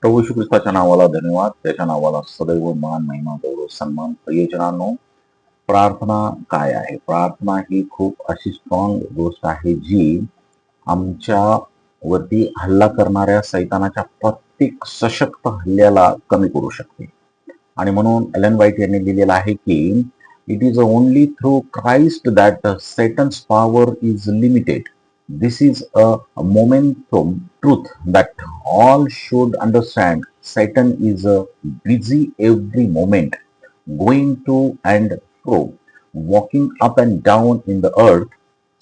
प्रभू श्री ख्रिस्ताच्या नावाला धन्यवाद. त्याच्या नावाला सदैव मान, महिमा, गौरव, सन्मान. प्रियजनांनो, प्रार्थना काय आहे? प्रार्थना ही खूप अशी स्ट्रॉंग गोष्ट आहे जी आमच्या वरती हल्ला करणाऱ्या सैतानाच्या प्रत्येक सशक्त हल्ल्याला कमी करू शकते. आणि म्हणून एलन व्हाईट यांनी लिहिलेलं आहे की it is only through Christ that Satan's power is limited. This is a momentum truth that all should understand. Satan is busy every moment, going to and fro, walking up and down in the earth,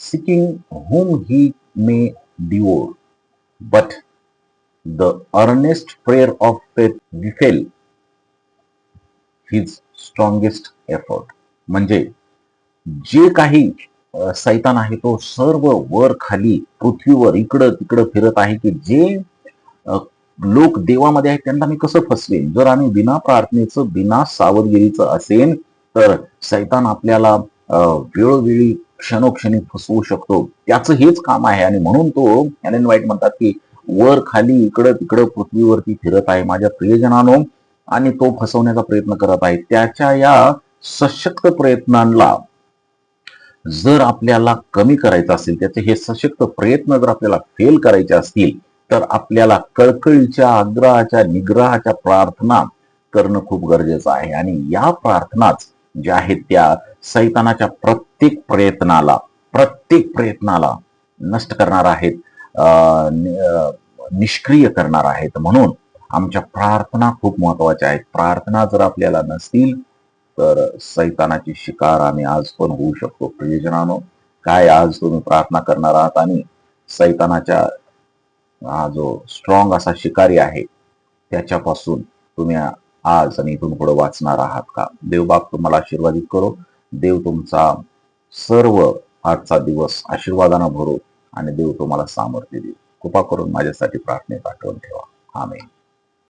seeking whom he may devour. But the earnest prayer of faith befell his strongest effort. म्हणजे जे काही सैतान आहे तो सर्व वर खाली पृथ्वीवर इकडं तिकडं फिरत आहे की जे लोक देवामध्ये आहेत त्यांना मी कसं फसवेन. जर आम्ही बिना प्रार्थनेचं बिना सावधगिरीचं असेल तर सैतान आपल्याला वेळोवेळी क्षणोक्षणी फसवू शकतो. त्याचं हेच काम आहे. आणि म्हणून तो एलन व्हाईट म्हणतात की वर खाली इकडं तिकडं पृथ्वीवरती फिरत आहे माझ्या प्रियजनानो, आणि तो फसवण्याचा प्रयत्न करत आहे. त्याच्या या सशक्त प्रयत्नांना जर आपल्याला कमी करायचं असेल, त्याचे हे सशक्त प्रयत्न जर आपल्याला फेल करायचे असतील, तर आपल्याला कळकळीच्या, आग्रहाच्या, निग्रहाच्या प्रार्थना करणं खूप गरजेचं आहे. आणि या प्रार्थनाच ज्या आहेत त्या सैतानाच्या प्रत्येक प्रयत्नाला नष्ट करणार आहेत, निष्क्रिय करणार आहेत. म्हणून आमच्या प्रार्थना खूप महत्वाच्या आहेत. प्रार्थना जर आपल्याला नसतील तर सैतानाची शिकार आम्ही आज पण होऊ शकतो. प्रियजनानो, काय आज तुम्ही प्रार्थना करणार आहात आणि सैतानाच्या हा जो स्ट्रॉंग असा शिकारी आहे त्याच्यापासून तुम्ही आज आणि इथून पुढे वाचणार आहात का? देवबाप तुम्हाला आशीर्वादित करो. देव तुमचा सर्व आजचा दिवस आशीर्वादानं भरो आणि देव तुम्हाला सामर्थ्य देईल. कृपा करून माझ्यासाठी प्रार्थनेत आठवण ठेवा. आमेन.